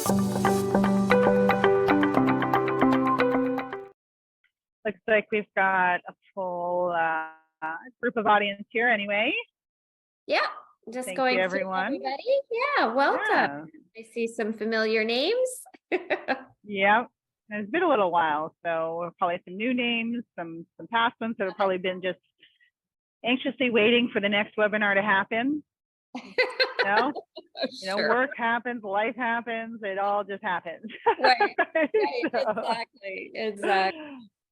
Looks like we've got a full group of audience here anyway. Yeah, just Thank going you, through everyone. everybody. Yeah, welcome. Yeah. I see some familiar names. Yeah. It's been a little while, so we'll probably some new names, some past ones that have probably been just anxiously waiting for the next webinar to happen. Sure. Work happens, life happens, it all just happens. Right. So, Exactly.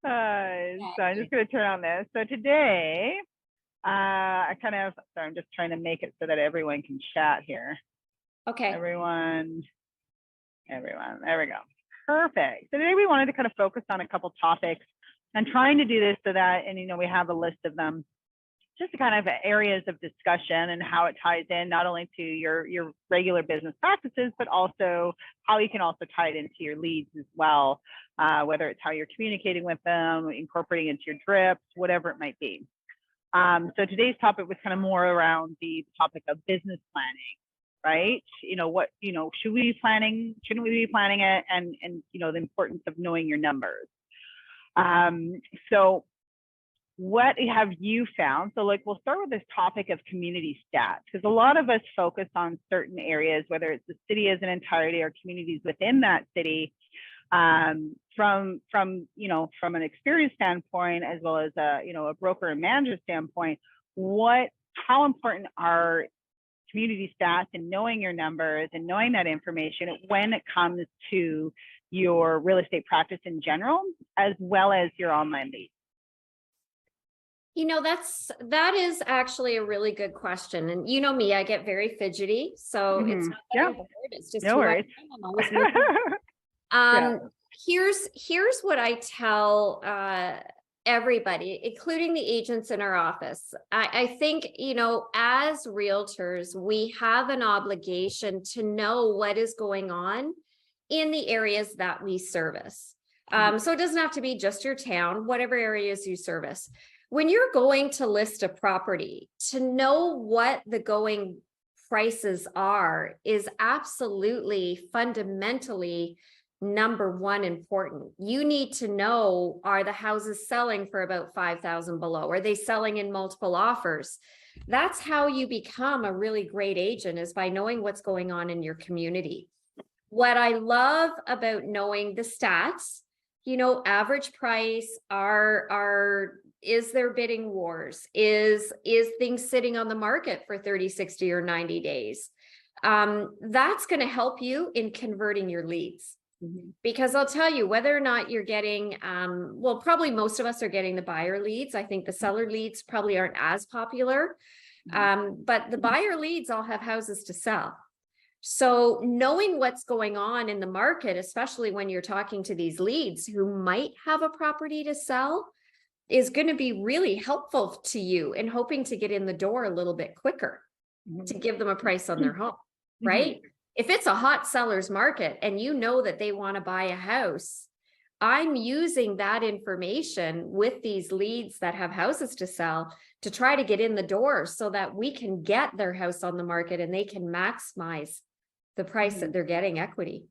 so I'm just going to turn on this. So today, I'm just trying to make it so that everyone can chat here. Okay. Everyone, there we go. Perfect. So today we wanted to kind of focus on a couple topics and trying to do this so that, and we have a list of them, just kind of areas of discussion and how it ties in not only to your regular business practices, but also how you can also tie it into your leads as well, whether it's how you're communicating with them, incorporating into your drips, whatever it might be. So today's topic was kind of more around the topic of business planning, right? Should we be planning? Shouldn't we be planning it? And the importance of knowing your numbers. So what have you found? So we'll start with this topic of community stats, because a lot of us focus on certain areas, whether it's the city as an entirety or communities within that city, from an experience standpoint, as well as a broker and manager standpoint. How important are community stats and knowing your numbers and knowing that information when it comes to your real estate practice in general, as well as your online leads? That is actually a really good question. And you know me, I get very fidgety. So it's not that I'm bored, it's just no worries. I'm always moving. Here's what I tell everybody, including the agents in our office. I think, as realtors, we have an obligation to know what is going on in the areas that we service. So it doesn't have to be just your town, whatever areas you service. When you're going to list a property, to know what the going prices are is absolutely fundamentally number one important. You need to know, are the houses selling for about 5,000 below? Are they selling in multiple offers? That's how you become a really great agent, is by knowing what's going on in your community. What I love about knowing the stats, average price, is there bidding wars? Is things sitting on the market for 30, 60, or 90 days? That's going to help you in converting your leads. Because I'll tell you, whether or not you're getting, probably most of us are getting the buyer leads. I think the seller leads probably aren't as popular, but the buyer leads all have houses to sell. So knowing what's going on in the market, especially when you're talking to these leads who might have a property to sell, is going to be really helpful to you in hoping to get in the door a little bit quicker to give them a price on their home, right? If it's a hot seller's market and you know that they want to buy a house, I'm using that information with these leads that have houses to sell to try to get in the door so that we can get their house on the market and they can maximize the price that they're getting equity.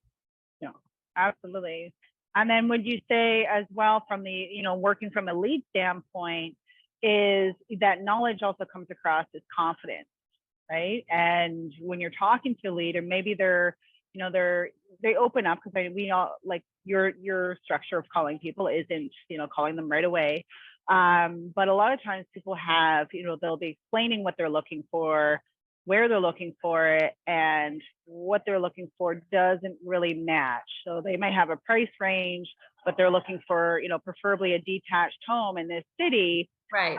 Yeah, absolutely. And then would you say as well, from the, working from a lead standpoint, is that knowledge also comes across as confidence, right? And when you're talking to a lead, or maybe they open up, because we all, like your structure of calling people isn't, calling them right away. But a lot of times people have, they'll be explaining what they're looking for, where they're looking for it, and what they're looking for doesn't really match. So they might have a price range, but they're looking for, preferably a detached home in this city. Right.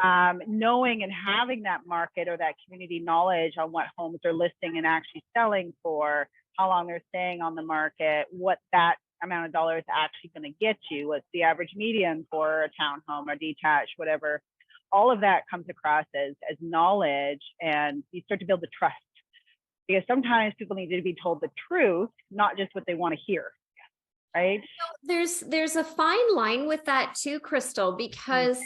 Knowing and having that market or that community knowledge on what homes they're listing and actually selling for, how long they're staying on the market, what that amount of dollars actually going to get you, what's the average median for a townhome or detached, whatever. All of that comes across as knowledge, and you start to build the trust, because sometimes people need to be told the truth, not just what they want to hear, right? There's a fine line with that too, Crystal, because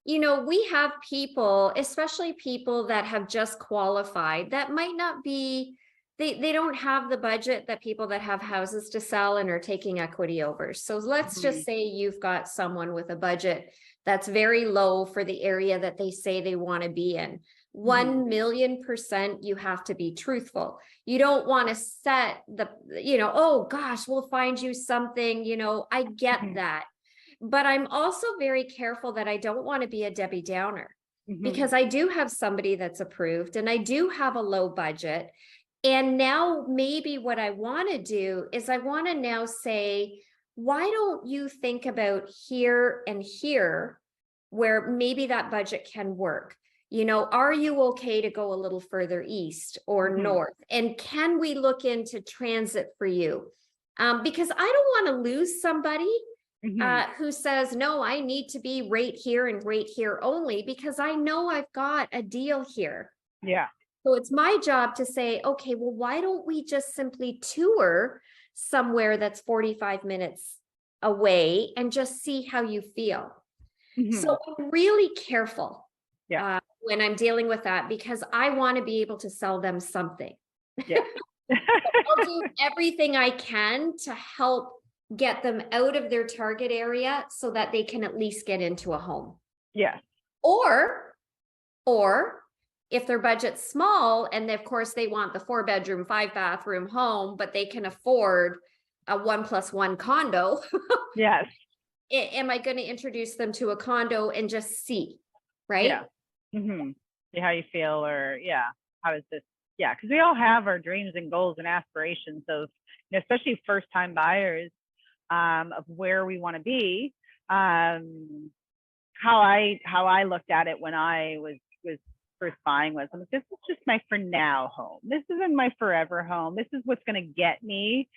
we have people, especially people that have just qualified, that might not be they don't have the budget that people that have houses to sell and are taking equity over. So let's just say you've got someone with a budget that's very low for the area that they say they want to be in. 1,000,000% you have to be truthful. You don't want to set the, oh gosh, we'll find you something, I get that. But I'm also very careful that I don't want to be a Debbie Downer, because I do have somebody that's approved and I do have a low budget. And now maybe what I want to do is I want to now say, why don't you think about here and here where maybe that budget can work? Are you okay to go a little further east or north? And can we look into transit for you? Because I don't want to lose somebody who says, no, I need to be right here and right here only, because I know I've got a deal here. Yeah. So it's my job to say, okay, well, why don't we just simply tour somewhere that's 45 minutes away and just see how you feel? So I'm really careful when I'm dealing with that, because I want to be able to sell them something. Yeah. I'll do everything I can to help get them out of their target area so that they can at least get into a home. Yeah. Or if their budget's small and of course they want the 4-bedroom, 5-bathroom home, but they can afford a 1+1 condo. Yes. Am I going to introduce them to a condo and just see, right? Yeah. See how you feel, or how is this? Yeah, because we all have our dreams and goals and aspirations of, especially first-time buyers, of where we want to be. How I looked at it when I was first buying was, this is just my for now home. This isn't my forever home. This is what's going to get me,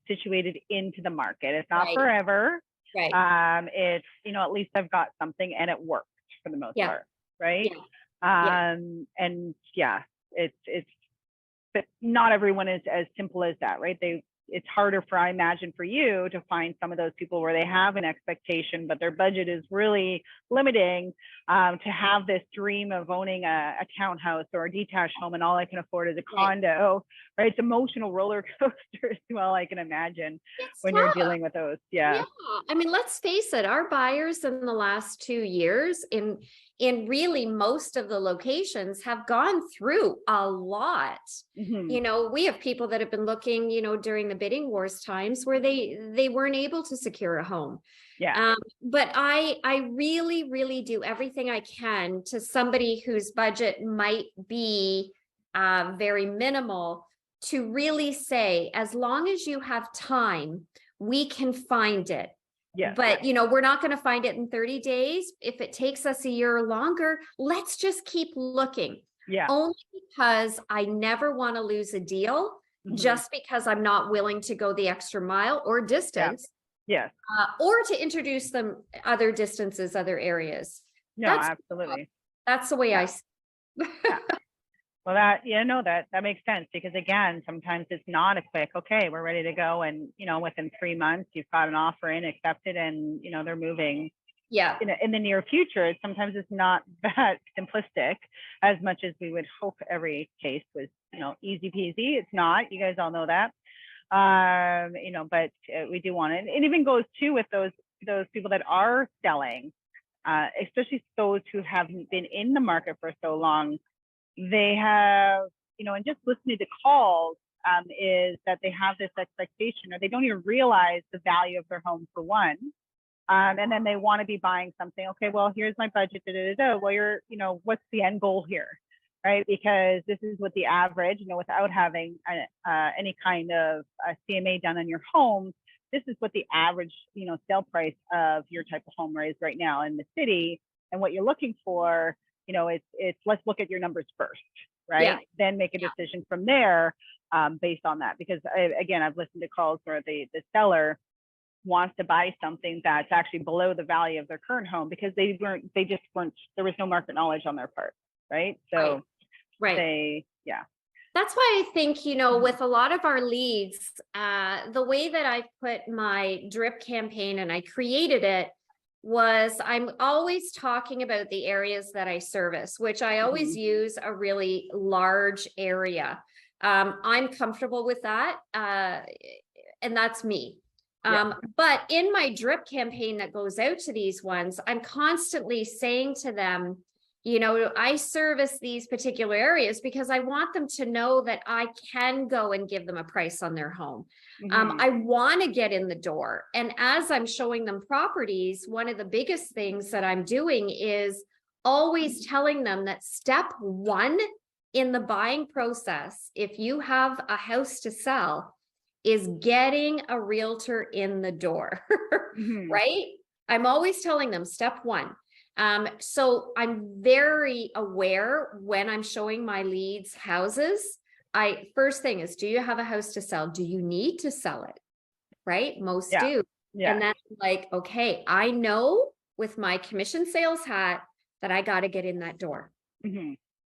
situated into the market. It's not forever. Right. It's, at least I've got something and it worked for the most part. Right. And it's, but not everyone is as simple as that, right? It's harder I imagine for you to find some of those people where they have an expectation, but their budget is really limiting, to have this dream of owning a townhouse or a detached home, and all I can afford is a condo, right? It's emotional roller coaster as well, I can imagine, when you're dealing with those. Yeah. I mean, let's face it, our buyers in the last 2 years in really most of the locations have gone through a lot. We have people that have been looking, during the bidding wars times where they weren't able to secure a home. But I really, really do everything I can to somebody whose budget might be very minimal, to really say, as long as you have time, we can find it. But, we're not going to find it in 30 days. If it takes us a year or longer, let's just keep looking. Only because I never want to lose a deal just because I'm not willing to go the extra mile or distance. Or to introduce them other distances, other areas. Absolutely. That's the way I see it. Well, that makes sense, because again, sometimes it's not a quick, okay, we're ready to go. And, within 3 months, you've got an offer in, accepted, and, they're moving in the near future. Sometimes it's not that simplistic as much as we would hope every case was, easy peasy. It's not, you guys all know that. But we do want it. It even goes too with those people that are selling, especially those who haven't been in the market for so long. They have, and just listening to calls, is that they have this expectation, or they don't even realize the value of their home, for one. And then they want to be buying something. Okay, well, here's my budget. Well, what's the end goal here, right? Because this is what the average, without having any kind of CMA done on your home, this is what the average, sale price of your type of home is right now in the city. And what you're looking for, it's let's look at your numbers first, right? Then make a decision from there, based on that. Because again, I've listened to calls where the seller wants to buy something that's actually below the value of their current home, because there was no market knowledge on their part, right? So that's why I think, with a lot of our leads, the way that I put my drip campaign and I created it was, I'm always talking about the areas that I service, which I always use a really large area. I'm comfortable with that. And that's me. But in my drip campaign that goes out to these ones, I'm constantly saying to them, you know, I service these particular areas because I want them to know that I can go and give them a price on their home. I want to get in the door. And as I'm showing them properties, one of the biggest things that I'm doing is always telling them that step one in the buying process, if you have a house to sell, is getting a realtor in the door, right? I'm always telling them step one. So I'm very aware when I'm showing my leads houses. First thing is, do you have a house to sell? Do you need to sell it? Right? Most do. And then like, okay, I know with my commission sales hat that I got to get in that door.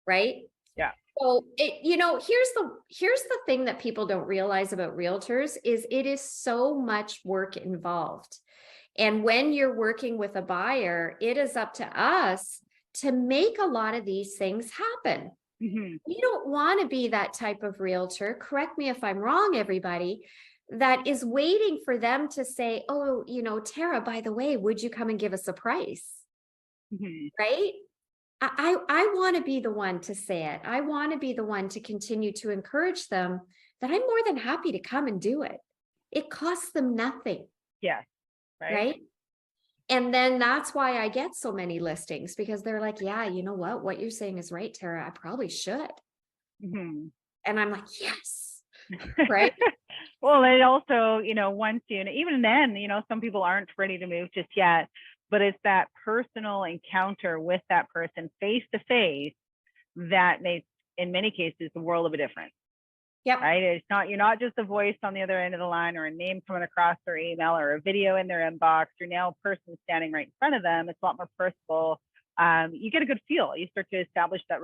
Right? Yeah. So here's the thing that people don't realize about realtors is it is so much work involved. And when you're working with a buyer, it is up to us to make a lot of these things happen. You don't want to be that type of realtor, correct me if I'm wrong, everybody, that is waiting for them to say, oh, you know, Tara, by the way, would you come and give us a price? Right? I want to be the one to say it. I want to be the one to continue to encourage them that I'm more than happy to come and do it. It costs them nothing. Yeah. Right. And then that's why I get so many listings, because they're like, yeah, you know what you're saying is right, Tara, I probably should. And I'm like, yes. Right. Well, it also, you know, once you, and even then, you know, some people aren't ready to move just yet, but it's that personal encounter with that person face to face that makes, in many cases, the world of a difference. Yep. Right. It's not, you're not just a voice on the other end of the line or a name coming across their email or a video in their inbox. You're now a person standing right in front of them. It's a lot more personal. You get a good feel. You start to establish that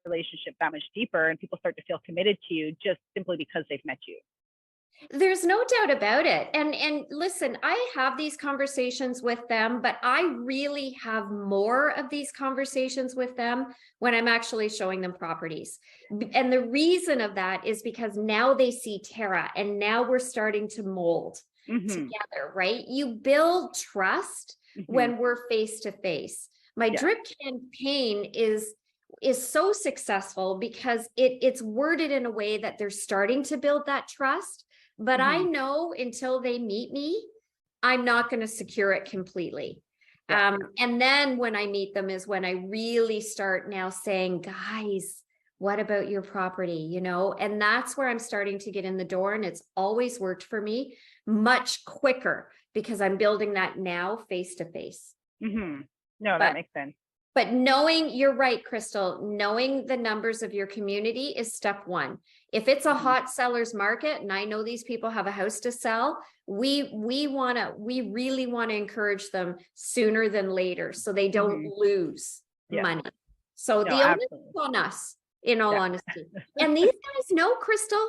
relationship that much deeper, and people start to feel committed to you just simply because they've met you. There's no doubt about it. And listen, I have these conversations with them, but I really have more of these conversations with them when I'm actually showing them properties. And the reason of that is because now they see Tara, and now we're starting to mold together, right? You build trust when we're face to face. My drip campaign is so successful because it's worded in a way that they're starting to build that trust. But I know until they meet me, I'm not going to secure it completely. And then when I meet them is when I really start now saying, guys, what about your property? You know, and that's where I'm starting to get in the door. And it's always worked for me much quicker because I'm building that now face to face. No, that makes sense. But knowing, you're right, Crystal, knowing the numbers of your community is step one. If it's a hot seller's market, and I know these people have a house to sell, we really want to encourage them sooner than later so they don't lose money. So the onus is on us, in all honesty. And these guys know, Crystal,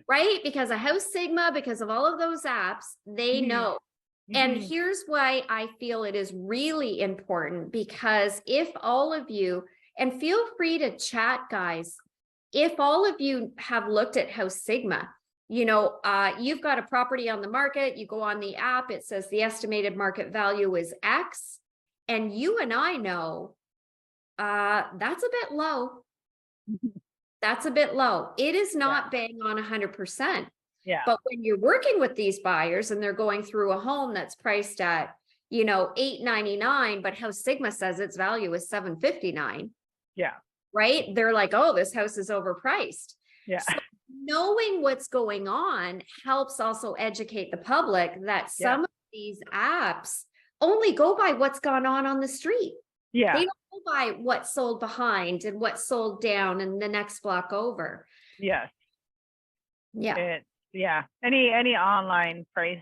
right? Because of House Sigma, because of all of those apps, they know. And here's why I feel it is really important, because if all of you, and feel free to chat, guys, if all of you have looked at House Sigma, you know, you've got a property on the market, you go on the app, it says the estimated market value is X, and you and I know that's a bit low. That's a bit low. It is not bang on 100%. But when you're working with these buyers and they're going through a home that's priced at, you know, $899, but House Sigma says its value is $759. Right? They're like, oh, this house is overpriced. So knowing what's going on helps also educate the public that some of these apps only go by what's gone on the street. They don't go by what's sold behind and what's sold down and the next block over. Any online price.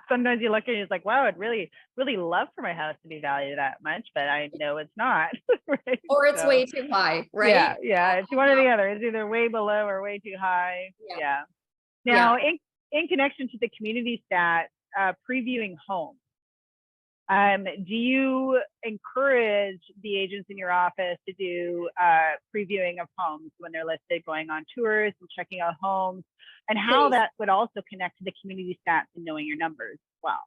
Sometimes you look at it, it's like, wow, I'd really love for my house to be valued that much, but I know it's not. Right? Or it's way too high, right? It's one or the other. It's either way below or way too high. Now, in connection to the community stat, previewing homes, Do you encourage the agents in your office to do previewing of homes when they're listed, going on tours and checking out homes, and how Please. that would also connect to the community stats and knowing your numbers as well?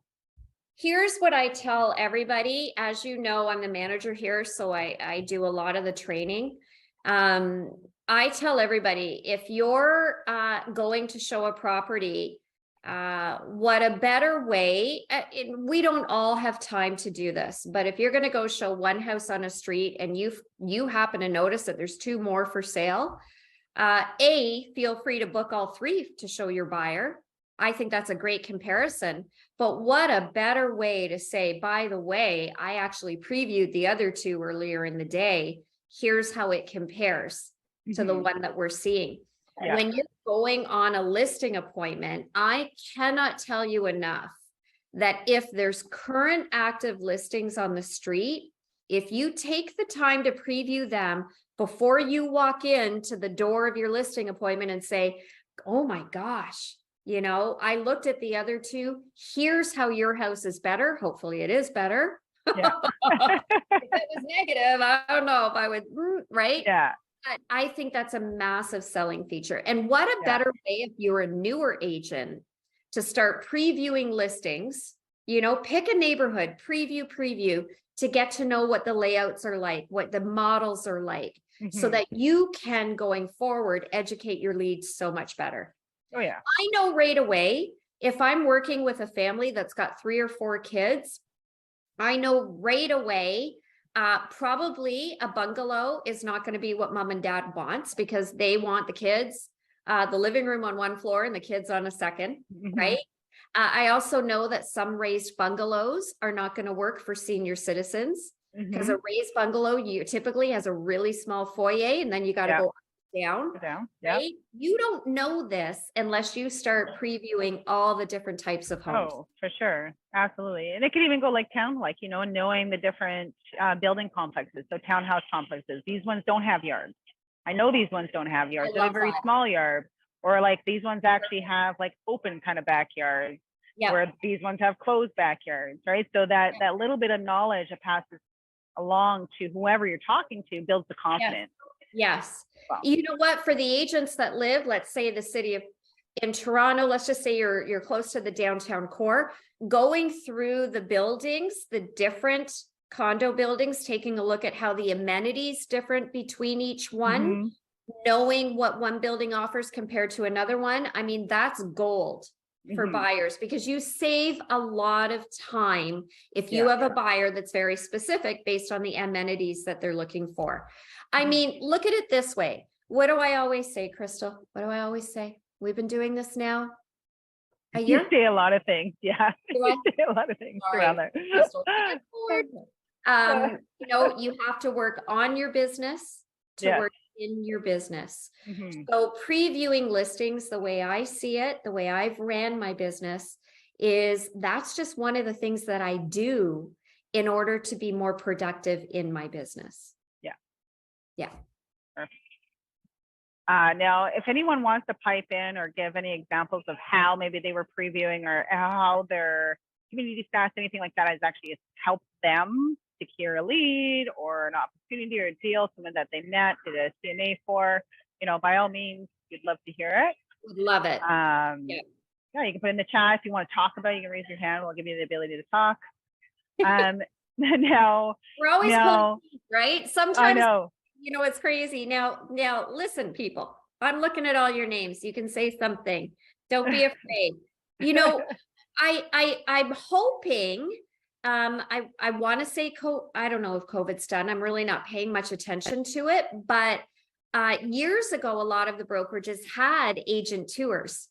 Here's what I tell everybody. As you know, I'm the manager here, so I do a lot of the training. I tell everybody, if you're going to show a property, what a better way, we don't all have time to do this, but if you're going to go show one house on a street and you happen to notice that there's 2 more for sale, feel free to book all 3 to show your buyer. I think that's a great comparison, but what a better way to say, by the way, I actually previewed the other 2 earlier in the day. Here's how it compares to the one that we're seeing. Yeah. When you're going on a listing appointment, I cannot tell you enough that if there's current active listings on the street, if you take the time to preview them before you walk into the door of your listing appointment and say, oh my gosh, you know, I looked at the other 2. Here's how your house is better. Hopefully it is better. Yeah. If it was negative, I don't know if I would, right? Yeah. I think that's a massive selling feature. And what a better way if you're a newer agent to start previewing listings, you know, pick a neighborhood, preview to get to know what the layouts are like, what the models are like, so that you can, going forward, educate your leads so much better. Oh yeah. I know right away, if I'm working with a family that's got 3 or 4 kids, I know right away, probably a bungalow is not going to be what mom and dad wants, because they want the kids, the living room on one floor and the kids on a second, right? I also know that some raised bungalows are not going to work for senior citizens, because a raised bungalow typically has a really small foyer, and then you got to go down, right? You don't know this unless you start previewing all the different types of homes. Oh, for sure. Absolutely. And it could even go like town-like, you know, knowing the different building complexes. So townhouse complexes, these ones don't have yards. I know these ones don't have yards. They're a very small yard. Or like these ones actually have like open kind of backyards, where these ones have closed backyards, right? So that little bit of knowledge that passes along to whoever you're talking to builds the confidence. Yes. Wow. You know what, for the agents that live, let's say the city of, in Toronto, let's just say you're close to the downtown core, going through the buildings, the different condo buildings, taking a look at how the amenities different between each one, knowing what one building offers compared to another one. I mean, that's gold for buyers, because you save a lot of time if you have a buyer that's very specific based on the amenities that they're looking for. I mean, look at it this way. What do I always say, Crystal? What do I always say? We've been doing this now a year. You say a lot of things. Yeah. You say a lot of things around there. You know, you have to work on your business to work in your business. So previewing listings, the way I see it, the way I've ran my business, is that's just one of the things that I do in order to be more productive in my business. Yeah. Perfect. Now, if anyone wants to pipe in or give any examples of how maybe they were previewing, or how their community stats, anything like that, has actually helped them secure a lead or an opportunity or a deal, someone that they met, did a CMA for, you know, by all means, we'd love to hear it. Would love it. Yeah, you can put in the chat if you want to talk about it. You can raise your hand. We'll give you the ability to talk. Now, we're always pulling, right? Sometimes I know. You know, it's crazy. Now, listen, people, I'm looking at all your names. You can say something. Don't be afraid. You know, I'm hoping, I want to say, I don't know if COVID's done. I'm really not paying much attention to it, but years ago, a lot of the brokerages had agent tours.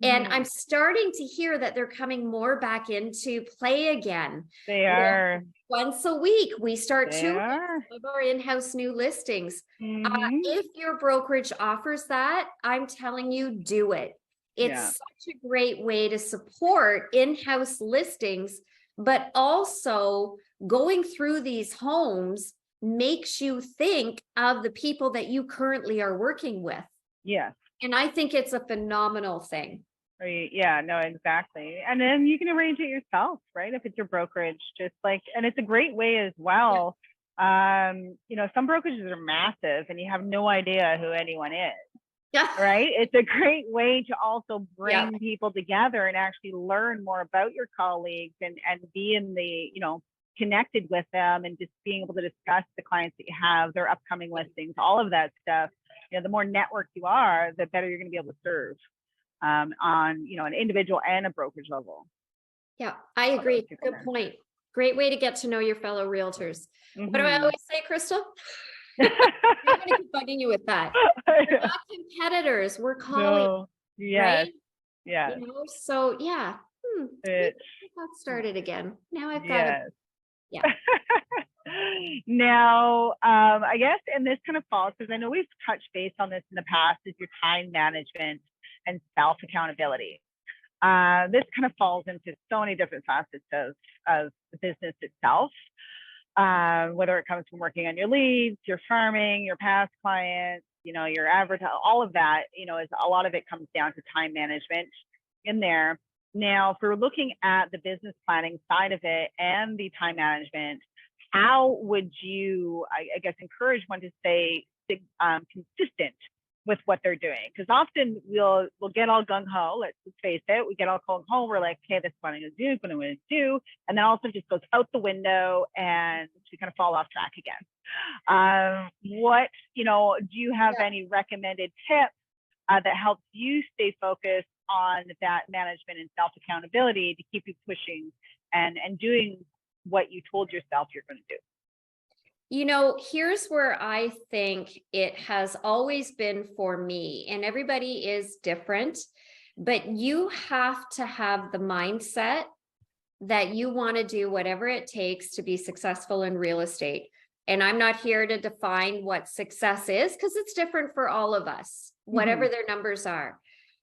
And I'm starting to hear that they're coming more back into play again. They are. Once a week, we start touring of our in-house new listings. If your brokerage offers that, I'm telling you, do it. It's such a great way to support in-house listings, but also going through these homes makes you think of the people that you currently are working with. Yeah. And I think it's a phenomenal thing. Right. Yeah, no, exactly. And then you can arrange it yourself, right? If it's your brokerage, just like, and it's a great way as Yeah. well. Some brokerages are massive and you have no idea who anyone is, Yeah. right? It's a great way to also Yeah. bring people together and actually learn more about your colleagues and be in the, connected with them and just being able to discuss the clients that you have, their upcoming listings, all of that stuff. The more networked you are, the better you're going to be able to serve on an individual and a brokerage level. Yeah, I agree. Good point. Great way to get to know your fellow realtors. What do I always say, Crystal? I'm going to keep bugging you with that. We're not competitors. We're colleagues. Yes. Right? Yeah. So yeah. Got started again. Now I've got it. Yeah. Now, I guess, and this kind of falls, because I know we've touched base on this in the past, is your time management and self accountability. This kind of falls into so many different facets of the business itself, whether it comes from working on your leads, your farming, your past clients, your advertising, all of that, is a lot of it comes down to time management in there. Now, if we're looking at the business planning side of it and the time management, how would you, I guess, encourage one to stay consistent with what they're doing? Because often we'll get all gung-ho, let's face it, we get all gung-ho, we're like, okay, this is what I'm going to do, what I'm going to do, and then also just goes out the window and we kind of fall off track again. Do you have any recommended tips that helps you stay focused on that management and self-accountability to keep you pushing and doing what you told yourself you're going to do? Here's where I think it has always been for me, and everybody is different, but you have to have the mindset that you want to do whatever it takes to be successful in real estate. And I'm not here to define what success is, because it's different for all of us, whatever their numbers are.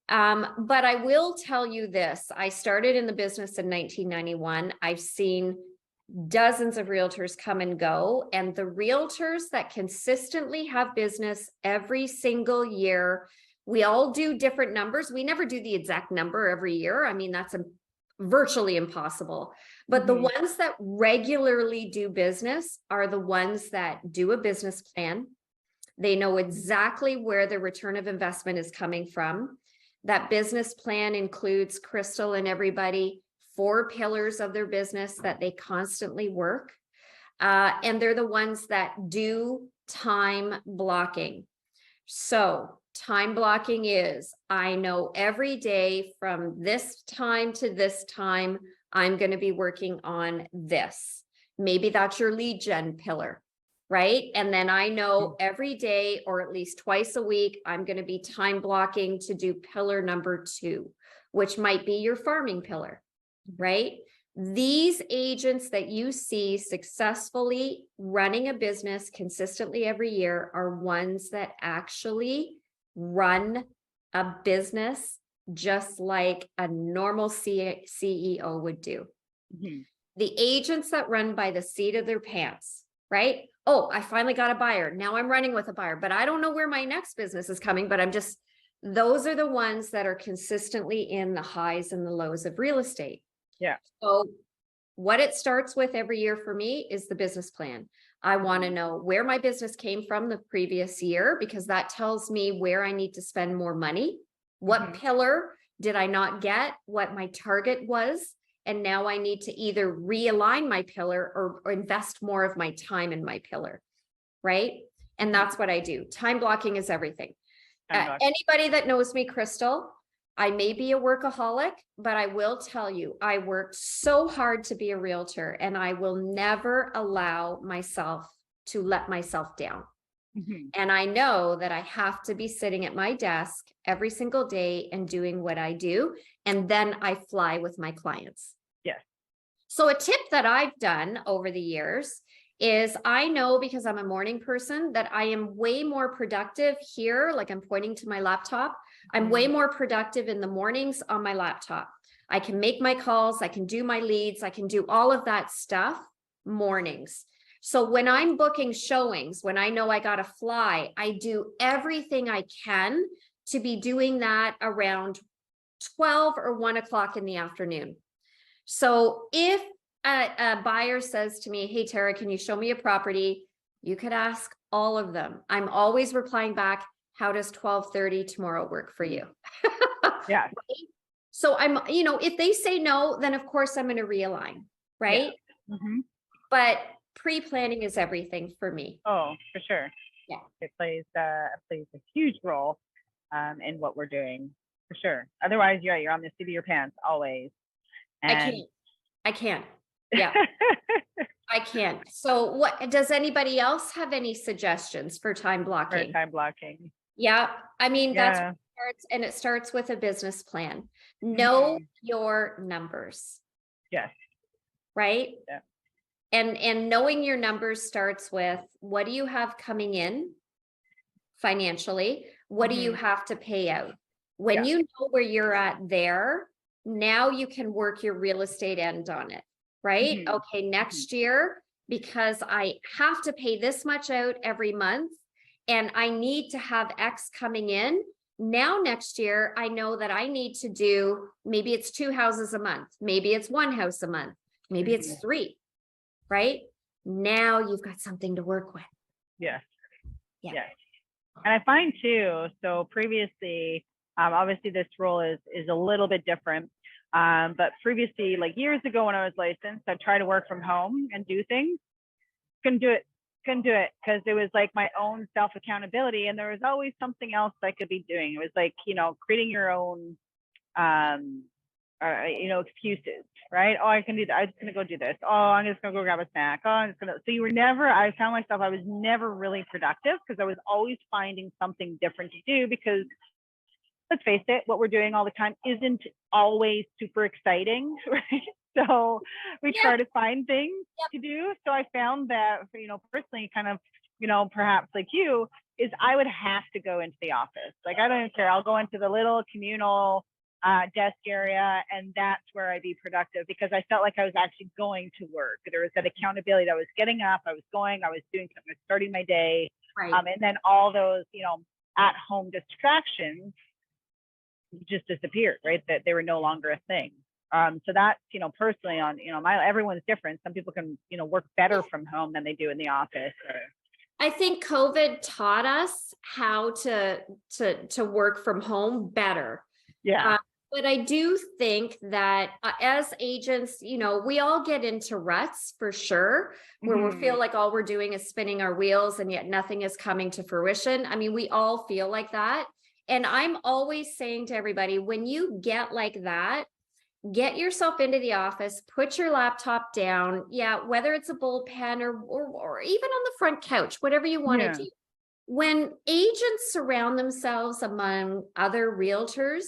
But I will tell you this, I started in the business in 1991. I've seen dozens of realtors come and go, and the realtors that consistently have business every single year, we all do different numbers. We never do the exact number every year. I mean, that's virtually impossible. But the ones that regularly do business are the ones that do a business plan. They know exactly where the return of investment is coming from. That business plan includes, Crystal and everybody, 4 pillars of their business that they constantly work. And they're the ones that do time blocking. So time blocking is, I know every day from this time to this time, I'm going to be working on this. Maybe that's your lead gen pillar, right? And then I know every day, or at least twice a week, I'm going to be time blocking to do pillar number 2, which might be your farming pillar. Right? These agents that you see successfully running a business consistently every year are ones that actually run a business just like a normal CEO would do. The agents that run by the seat of their pants, right? Oh, I finally got a buyer. Now I'm running with a buyer, but I don't know where my next business is coming, but those are the ones that are consistently in the highs and the lows of real estate. Yeah. So what it starts with every year for me is the business plan. I want to know where my business came from the previous year, because that tells me where I need to spend more money. What pillar did I not get? What my target was? And now I need to either realign my pillar or invest more of my time in my pillar. Right? And that's what I do. Time blocking is everything. Anybody that knows me, Crystal, I may be a workaholic, but I will tell you, I worked so hard to be a realtor, and I will never allow myself to let myself down. And I know that I have to be sitting at my desk every single day and doing what I do. And then I fly with my clients. Yes. So a tip that I've done over the years is, I know, because I'm a morning person, that I am way more productive here. Like, I'm pointing to my laptop. I'm way more productive in the mornings on my laptop. I can make my calls. I can do my leads. I can do all of that stuff mornings. So when I'm booking showings, when I know I got to fly, I do everything I can to be doing that around 12 or 1 o'clock in the afternoon. So if a buyer says to me, hey, Tara, can you show me a property? You could ask all of them. I'm always replying back, how does 12:30 tomorrow work for you? Yeah. So I'm, if they say no, then of course I'm going to realign, right? Yeah. Mm-hmm. But pre-planning is everything for me. Oh, for sure. Yeah. It plays a huge role in what we're doing, for sure. Otherwise, you're on the seat of your pants always. And I can't. Yeah. I can't. So what, does anybody else have any suggestions for time blocking? For time blocking. Yeah. I mean, that's Yeah. what starts, and it starts with a business plan. Know your numbers. Yes. Right? Yeah. And knowing your numbers starts with, what do you have coming in financially? What do you have to pay out? When you know where you're at there, now you can work your real estate end on it, right? Okay, next year, because I have to pay this much out every month and I need to have X coming in. Now, next year, I know that I need to do, maybe it's 2 houses a month. Maybe it's 1 house a month. Maybe it's 3, right? Now you've got something to work with. Yes. Yeah. Yes. And I find too, so previously, obviously this role is a little bit different. But previously, like years ago when I was licensed, I'd try to work from home and do things. Couldn't do it because it was like my own self accountability, and there was always something else I could be doing. It was like, creating your own, excuses, right? Oh, I can do that. I'm just gonna go do this. Oh, I'm just gonna go grab a snack. Oh, I'm just gonna. So I found myself, I was never really productive because I was always finding something different to do, because let's face it, what we're doing all the time isn't always super exciting, right? So we try to find things to do. So I found that, personally, kind of, perhaps like you, is I would have to go into the office. Like, I don't care. I'll go into the little communal desk area, and that's where I'd be productive, because I felt like I was actually going to work. There was that accountability that I was getting up, I was doing something, I was starting my day. Right. And then all those, at-home distractions just disappeared, right? That they were no longer a thing. So that's, personally on, everyone's different. Some people can, work better from home than they do in the office. I think COVID taught us how to work from home better. Yeah. But I do think that as agents, we all get into ruts for sure, where we feel like all we're doing is spinning our wheels and yet nothing is coming to fruition. I mean, we all feel like that. And I'm always saying to everybody, when you get like that, get yourself into the office, put your laptop down. Yeah, whether it's a bullpen or even on the front couch, whatever you want to do. When agents surround themselves among other realtors,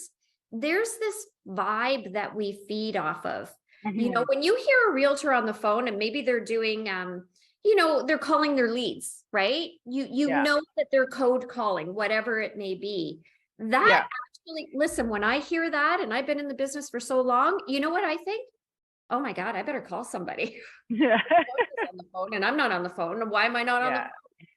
there's this vibe that we feed off of. When you hear a realtor on the phone and maybe they're doing, they're calling their leads, right? You know that they're code calling, whatever it may be. That actually, listen, when I hear that, and I've been in the business for so long, you know what I think? Oh my God, I better call somebody. Yeah. On the phone, and I'm not on the phone. Why am I not on the phone?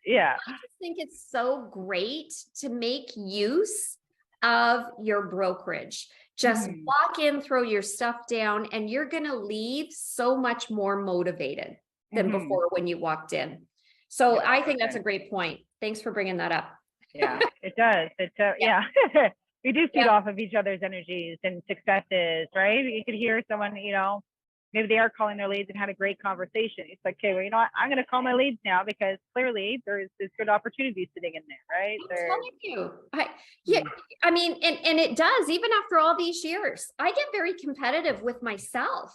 Yeah. I just think it's so great to make use of your brokerage. Just walk in, throw your stuff down, and you're going to leave so much more motivated than before when you walked in. So I think that's a great point. Thanks for bringing that up. Yeah, it does. We do feed off of each other's energies and successes, right? You could hear someone, maybe they are calling their leads and had a great conversation. It's like, okay, well, I'm going to call my leads now, because clearly there's good opportunity sitting in there, right? I'm telling you. I mean, and it does, even after all these years, I get very competitive with myself,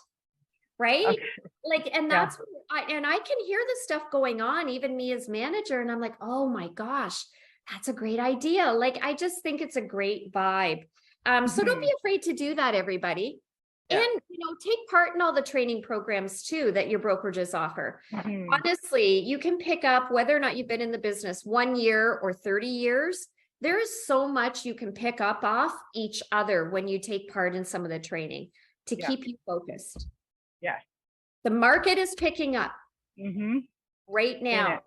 right? Okay. Like, and that's, I can hear the stuff going on, even me as manager. And I'm like, oh my gosh, that's a great idea. Like, I just think it's a great vibe. So don't be afraid to do that, everybody. And, take part in all the training programs too that your brokerages offer. Honestly, you can pick up, whether or not you've been in the business 1 year or 30 years, there is so much you can pick up off each other when you take part in some of the training to keep you focused. Yeah. The market is picking up right now.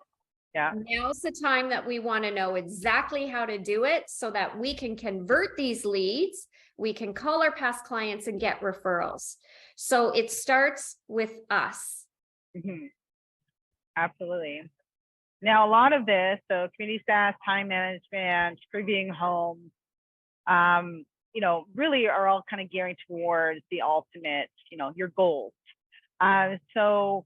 Yeah. Now's the time that we want to know exactly how to do it so that we can convert these leads We can call our past clients and get referrals. So it starts with us. Mm-hmm. Absolutely. Now, a lot of this, so community staff, time management, being home, really are all kind of gearing towards the ultimate, your goals. So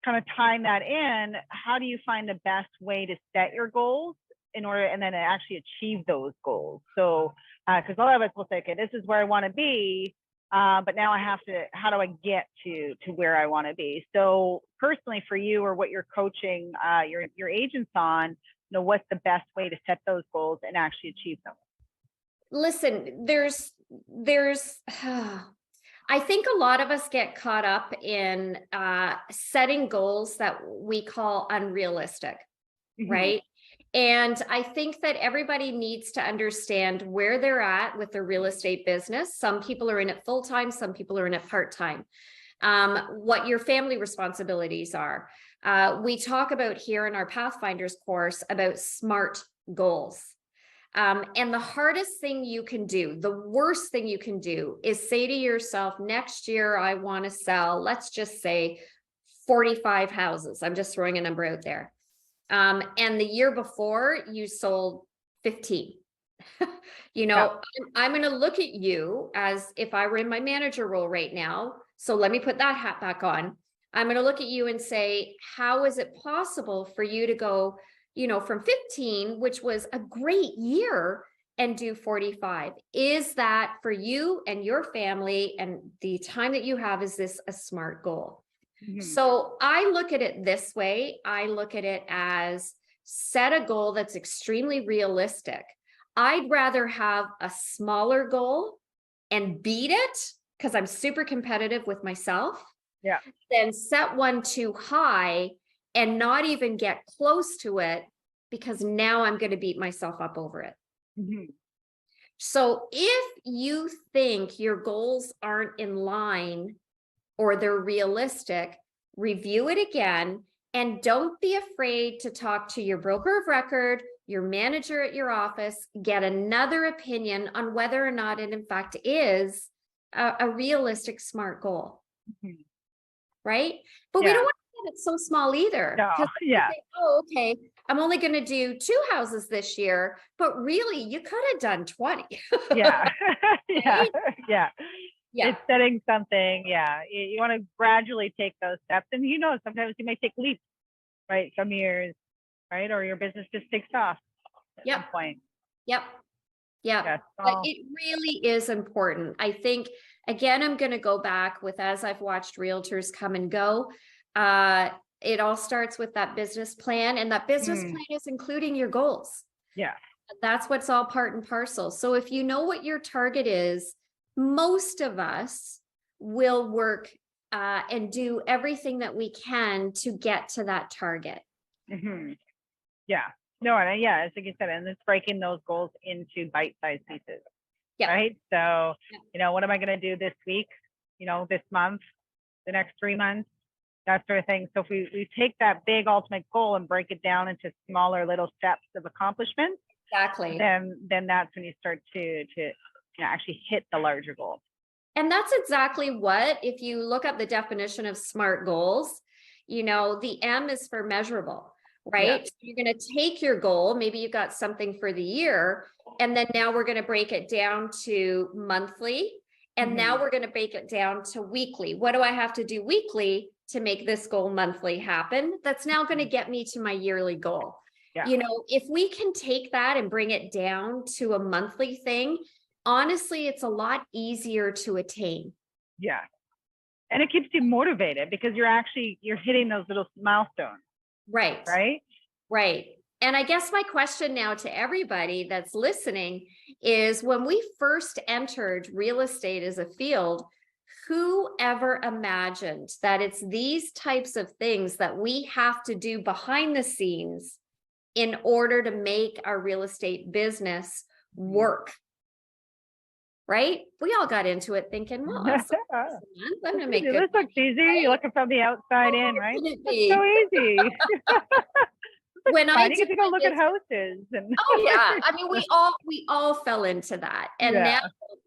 kind of tying that in, how do you find the best way to set your goals in order, and then actually achieve those goals? So, because a lot of us will say, okay, this is where I want to be, but now I have to, how do I get to where I want to be? So personally for you, or what you're coaching your agents on, what's the best way to set those goals and actually achieve them? Listen, there's I think a lot of us get caught up in setting goals that we call unrealistic, right? And I think that everybody needs to understand where they're at with their real estate business. Some people are in it full-time, some people are in it part-time. What your family responsibilities are. We talk about here in our Pathfinders course about SMART goals. And the hardest thing you can do, the worst thing you can do, is say to yourself, next year I want to sell, let's just say 45 houses. I'm just throwing a number out there. And the year before you sold 15. I'm going to look at you as if I were in my manager role right now. So let me put that hat back on. I'm going to look at you and say, how is it possible for you to go, from 15, which was a great year, and do 45? Is that for you and your family and the time that you have, is this a SMART goal? So I look at it this way. I look at it as set a goal that's extremely realistic. I'd rather have a smaller goal and beat it because I'm super competitive with myself, than set one too high and not even get close to it because now I'm going to beat myself up over it. So if you think your goals aren't in line or they're realistic, review it again, and don't be afraid to talk to your broker of record, your manager at your office, get another opinion on whether or not it in fact is a realistic SMART goal. Right? But we don't want to get it so small either. No. Say, oh, okay, I'm only going to do 2 houses this year, but really you could have done 20. It's setting something. You want to gradually take those steps, and sometimes you may take leaps, right? Some years, right? Or your business just takes off at some point. But it really is important. I think, again, I'm going to go back with, as I've watched realtors come and go, it all starts with that business plan, and that business plan is including your goals. That's what's all part and parcel. So if you know what your target is, most of us will work and do everything that we can to get to that target. No, and as like you said, and it's breaking those goals into bite-sized pieces. Right. So, what am I going to do this week? This month, the next 3 months, that sort of thing. So if we take that big ultimate goal and break it down into smaller little steps of accomplishment, then that's when you start to actually hit the larger goal. And that's exactly what, if you look up the definition of SMART goals, the M is for measurable, right? So you're going to take your goal, maybe you've got something for the year, and then now we're going to break it down to monthly, and now we're going to break it down to weekly. What do I have to do weekly to make this goal monthly happen? That's now going to get me to my yearly goal. If we can take that and bring it down to a monthly thing, honestly, it's a lot easier to attain. And it keeps you motivated because you're hitting those little milestones. Right. And I guess my question now to everybody that's listening is, when we first entered real estate as a field, who ever imagined that it's these types of things that we have to do behind the scenes in order to make our real estate business work? Right? We all got into it thinking, well, I'm going to make this looks easy. You're looking from the outside in, right? It's so easy. when I Fun. You do get to go my look at business, houses and oh yeah, I mean, we all fell into that. And now yeah,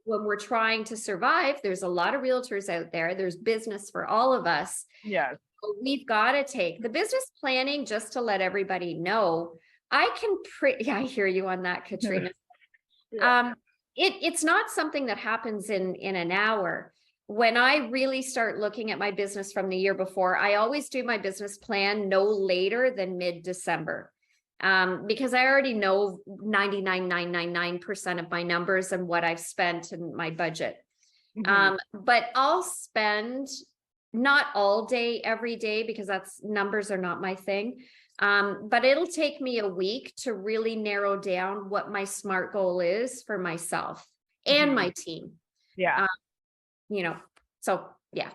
when we're trying to survive, there's a lot of realtors out there. There's business for all of us. yes, We've got to take the business planning, just to let everybody know. Yeah, I hear you on that, Katrina. yeah, It's not something that happens in an hour. When I really start looking at my business from the year before, I always do my business plan no later than mid-December. Because I already know 99.999% of my numbers and what I've spent and my budget. But I'll spend not all day every day, because numbers are not my thing. But it'll take me a week to really narrow down what my SMART goal is for myself and my team. yeah. You know, so yeah.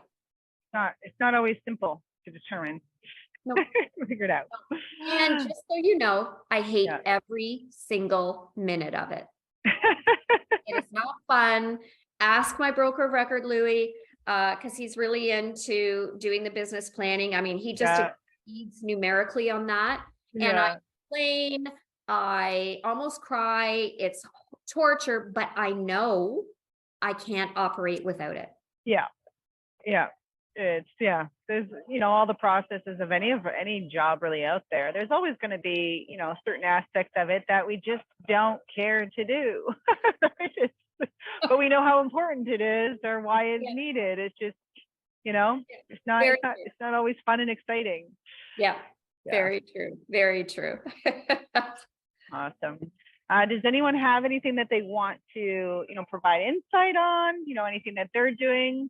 It's not always simple to determine. No. Figure it out. And just so you know, I hate Yeah. every single minute of it. It is not fun. Ask my broker of record, Louis, because he's really into doing the business planning. I mean, he just exceeds numerically on that. And I complain, I almost cry. It's torture, but I know I can't operate without it. Yeah. There's, all the processes of any job really out there. There's always going to be, certain aspects of it that we just don't care to do. But we know how important it is or why it's needed. It's just, it's not always fun and exciting. Yeah. Very true. Very true. Awesome. Does anyone have anything that they want to, provide insight on, anything that they're doing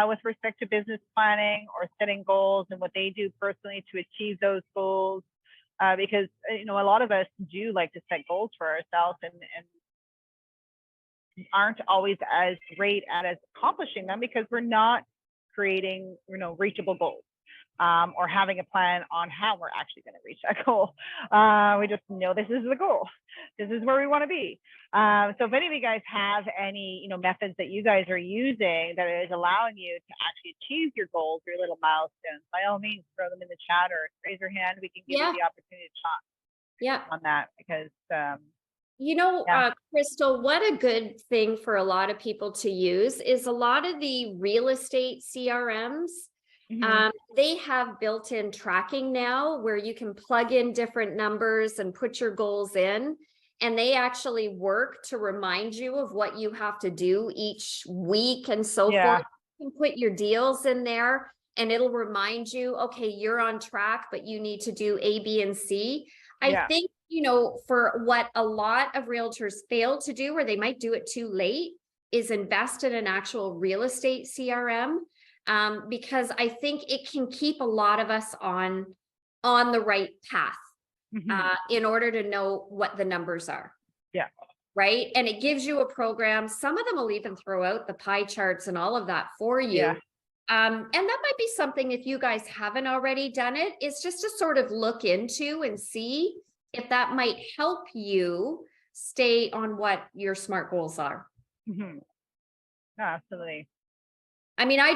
with respect to business planning or setting goals and what they do personally to achieve those goals? Because, a lot of us do like to set goals for ourselves and aren't always as great at accomplishing them because we're not creating, reachable goals. Or having a plan on how we're actually going to reach that goal. We just know this is the goal. This is where we want to be. So if any of you guys have any, methods that you guys are using that is allowing you to actually achieve your goals, your little milestones, by all means, throw them in the chat or raise your hand. We can give you the opportunity to talk on that because Crystal, what a good thing for a lot of people to use is a lot of the real estate CRMs. They have built-in tracking now where you can plug in different numbers and put your goals in, and they actually work to remind you of what you have to do each week and so forth. You can put your deals in there and it'll remind you, okay, you're on track, but you need to do A, B, and C. I think, for what a lot of realtors fail to do, or they might do it too late, is invest in an actual real estate CRM. Because I think it can keep a lot of us on the right path in order to know what the numbers are. Yeah. Right. And it gives you a program. Some of them will even throw out the pie charts and all of that for you. Yeah. And that might be something, if you guys haven't already done it, is just to sort of look into and see if that might help you stay on what your SMART goals are. Absolutely. I mean, I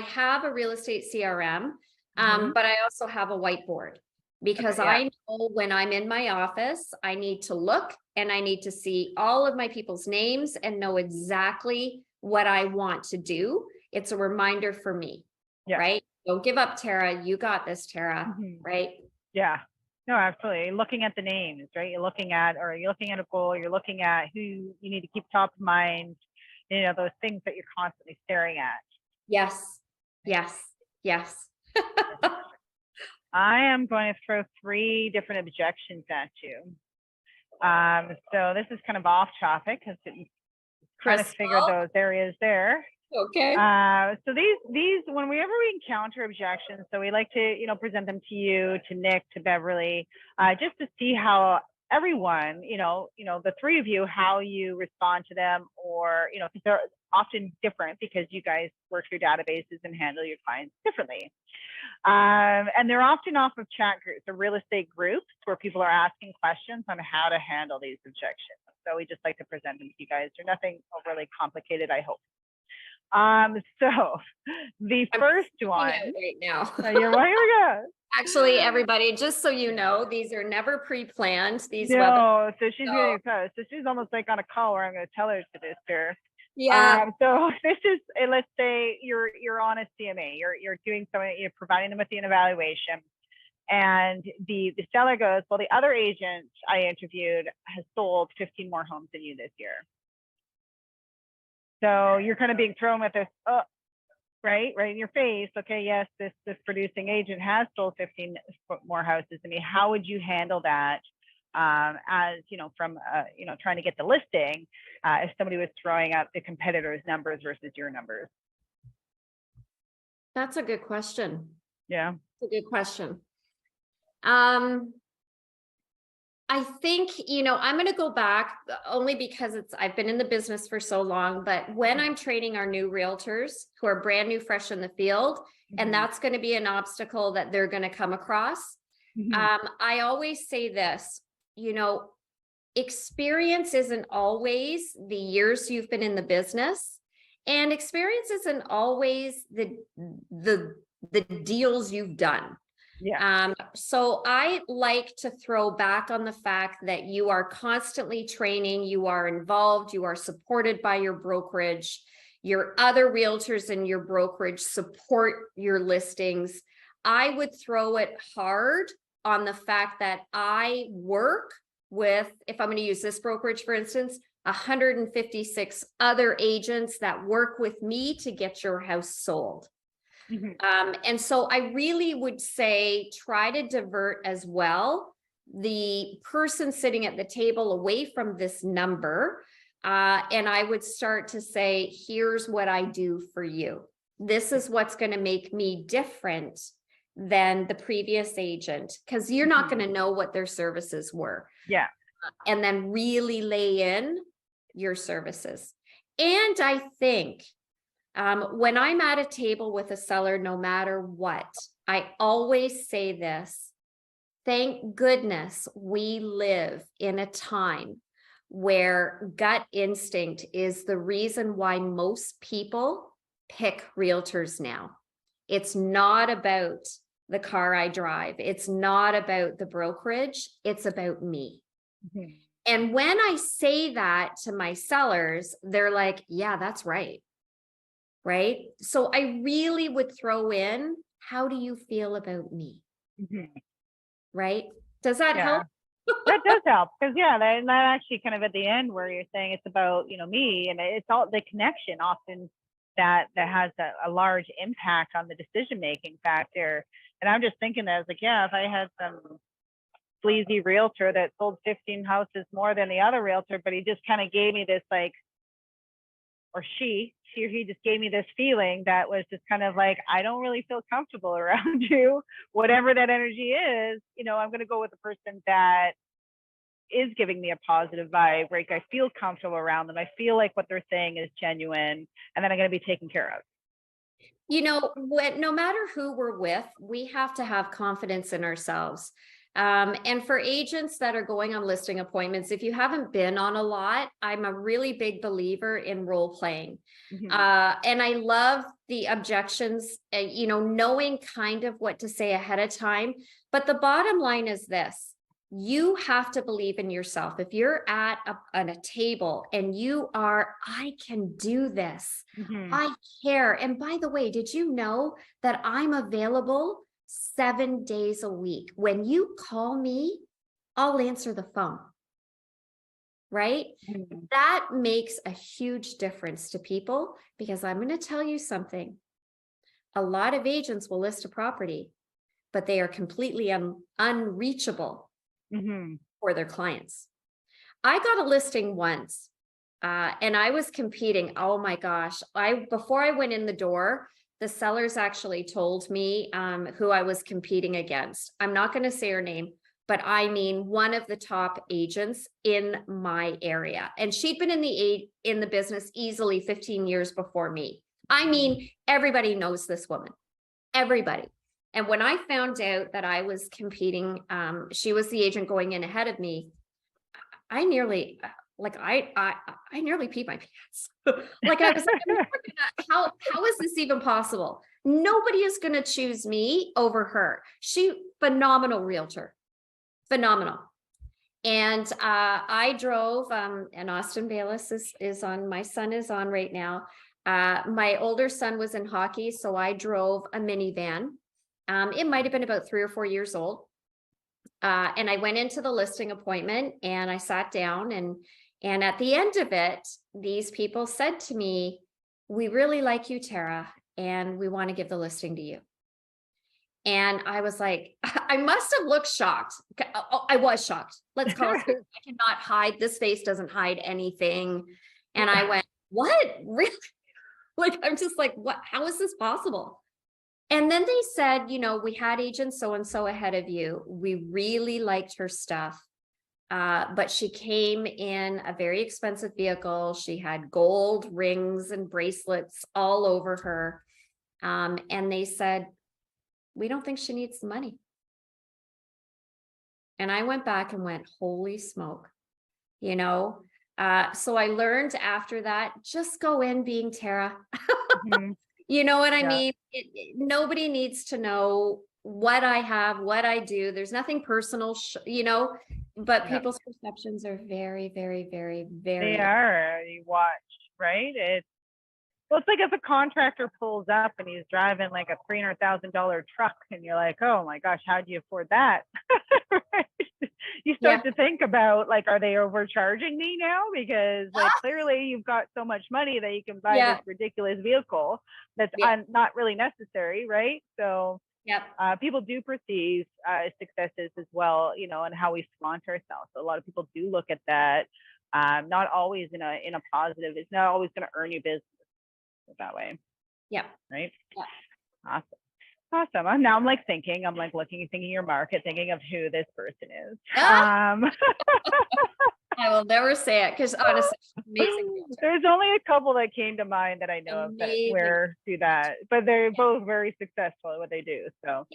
have a real estate CRM, but I also have a whiteboard because I know when I'm in my office, I need to look and I need to see all of my people's names and know exactly what I want to do. It's a reminder for me, right? Don't give up, Tara. You got this, Tara, right? Yeah. No, absolutely. Looking at the names, right? You're looking at a goal, you're looking at who you need to keep top of mind. Those things that you're constantly staring at. Yes. I am going to throw 3 different objections at you. So this is kind of off topic because it's kind of figured those areas there. Okay. So these, whenever we encounter objections, so we like to, present them to you, to Nick, to Beverly, just to see how everyone, the 3 of you, how you respond to them, or, because they're often different because you guys work through databases and handle your clients differently. And they're often off of chat groups or real estate groups where people are asking questions on how to handle these objections. So we just like to present them to you guys. They're nothing overly complicated, I hope. So the first one right now. You're right. Actually, everybody, just so you know, these are never pre-planned, these webinars. No, so she's So- getting excited. So she's almost like on a call where I'm going to tell her to this here. Yeah, So this is, let's say you're on a CMA, you're doing something, you're providing them with an evaluation, and the seller goes, well, the other agent I interviewed has sold 15 more homes than you this year. So you're kind of being thrown with this, right in your face. Okay, yes, this producing agent has sold 15 more houses than me. How would you handle that? As you know, from trying to get the listing, if somebody was throwing out the competitor's numbers versus your numbers. that's a good question. Yeah. That's a good question. I think, I'm going to go back only because I've been in the business for so long, but when I'm training our new realtors who are brand new, fresh in the field, and that's going to be an obstacle that they're going to come across. I always say this, experience isn't always the years you've been in the business, and experience isn't always the deals you've done. Yeah. So I like to throw back on the fact that you are constantly training, you are involved, you are supported by your brokerage, your other realtors in your brokerage support your listings. I would throw it hard on the fact that I work with, if I'm going to use this brokerage, for instance, 156 other agents that work with me to get your house sold. And so I really would say try to divert as well the person sitting at the table away from this number. And I would start to say, here's what I do for you. This is what's going to make me different than the previous agent, because you're not going to know what their services were. Yeah. And then really lay in your services. And I think when I'm at a table with a seller, no matter what, I always say this: thank goodness we live in a time where gut instinct is the reason why most people pick realtors now. It's not about the car I drive. It's not about the brokerage. It's about me. And when I say that to my sellers, they're like, yeah, that's right. Right? So I really would throw in, how do you feel about me? Right? Does that help? That does help, because that actually kind of at the end where you're saying it's about me, and it's all the connection often that has a large impact on the decision making factor. And I'm just thinking that I was like, if I had some sleazy realtor that sold 15 houses more than the other realtor, but he just kind of gave me this or he just gave me this feeling that was just kind of like, I don't really feel comfortable around you, whatever that energy is, I'm going to go with the person that is giving me a positive vibe, right? I feel comfortable around them. I feel like what they're saying is genuine, and then I'm going to be taken care of. No matter who we're with, we have to have confidence in ourselves. And for agents that are going on listing appointments, if you haven't been on a lot, I'm a really big believer in role playing. And I love the objections, knowing kind of what to say ahead of time. But the bottom line is this: you have to believe in yourself. If you're at a table and you are, I can do this. I care. And by the way, did you know that I'm available 7 days a week? When you call me, I'll answer the phone. Right? That makes a huge difference to people, because I'm going to tell you something. A lot of agents will list a property, but they are completely unreachable for their clients. I got a listing once, and I was competing. Oh my gosh. Before I went in the door, the sellers actually told me who I was competing against. I'm not going to say her name, but I mean one of the top agents in my area. And she'd been in the business easily 15 years before me. I mean, everybody knows this woman. Everybody. And when I found out that I was competing, she was the agent going in ahead of me. I nearly Like I nearly peed my pants. Like I was like, I'm never gonna, how is this even possible? Nobody is gonna choose me over her. Phenomenal realtor, phenomenal. And I drove, and Austin Baylis is on, my son is on right now. My older son was in hockey, so I drove a minivan. It might have been about 3 or 4 years old. And I went into the listing appointment and I sat down, and at the end of it, these people said to me, "We really like you, Tara, and we want to give the listing to you." And I was like, I must have looked shocked. I was shocked. Let's call it. I cannot hide. This face doesn't hide anything. And I went, what? Really? Like, I'm just like, what? How is this possible? And then they said, we had agent so-and-so ahead of you. We really liked her stuff. But she came in a very expensive vehicle. She had gold rings and bracelets all over her. And they said, "We don't think she needs the money." And I went back and went, holy smoke, so I learned after that, just go in being Tara. Mm-hmm. You know what I mean? Nobody needs to know what I have, what I do. There's nothing personal, but people's perceptions are very, very, very, very. They are. You watch, right? Well, it's like if a contractor pulls up and he's driving like a $300,000 truck, and you're like, oh my gosh, how do you afford that? Right? You start to think about, like, are they overcharging me now? Because like clearly you've got so much money that you can buy this ridiculous vehicle that's not really necessary, right? So people do perceive successes as well, and how we flaunt ourselves. So a lot of people do look at that, not always in a positive. It's not always going to earn you business that way. Right. Awesome. Now I'm like thinking, thinking your market, thinking of who this person is. I will never say it, because honestly, amazing. There's only a couple that came to mind that I know of that do that, but they're both very successful at what they do. So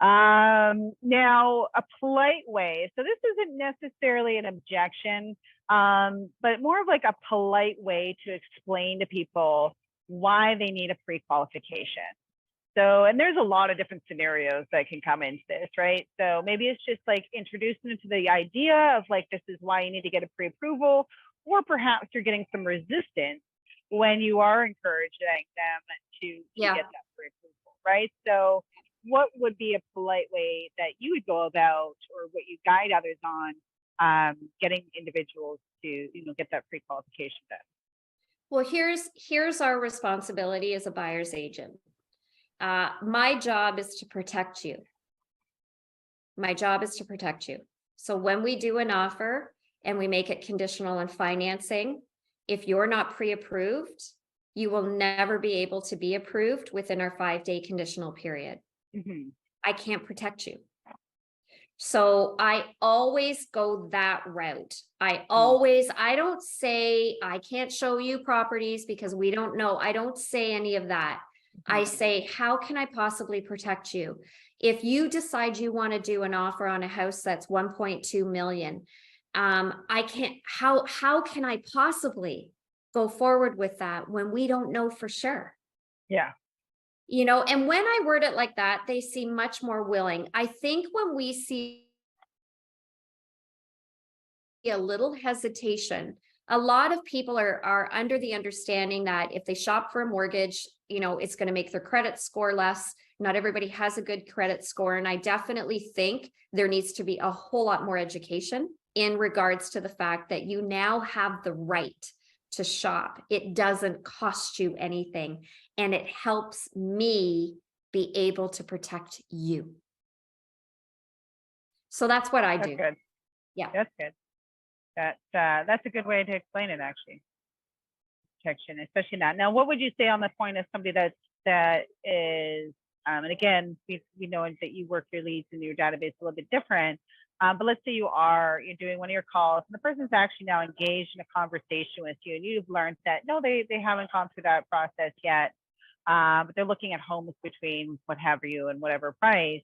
now a polite way. So this isn't necessarily an objection, but more of like a polite way to explain to people why they need a pre-qualification. So, and there's a lot of different scenarios that can come into this, right? So maybe it's just like introducing them to the idea of like, this is why you need to get a pre-approval, or perhaps you're getting some resistance when you are encouraging them to get that pre-approval, right? So what would be a polite way that you would go about, or what you guide others on, getting individuals to, get that pre-qualification done? Well, here's our responsibility as a buyer's agent. My job is to protect you. So when we do an offer and we make it conditional on financing, if you're not pre-approved, you will never be able to be approved within our 5-day conditional period. Mm-hmm. I can't protect you. So I always go that route. I don't say I can't show you properties because we don't know. I don't say any of that. I say, how can I possibly protect you? If you decide you want to do an offer on a house that's 1.2 million, I can't, how can I possibly go forward with that when we don't know for sure? Yeah. And when I word it like that, they seem much more willing. I think when we see a little hesitation, a lot of people are under the understanding that if they shop for a mortgage, it's going to make their credit score less. Not everybody has a good credit score. And I definitely think there needs to be a whole lot more education in regards to the fact that you now have the right to shop. It doesn't cost you anything, and it helps me be able to protect you. So that's what I do. Good. Yeah. That's good. That's a good way to explain it, actually. Protection, especially that. Now, what would you say on the point of somebody that is, and again, we know that you work your leads in your database a little bit different, but let's say you're doing one of your calls and the person's actually now engaged in a conversation with you, and you've learned that no, they haven't gone through that process yet, but they're looking at homes between what have you and whatever price.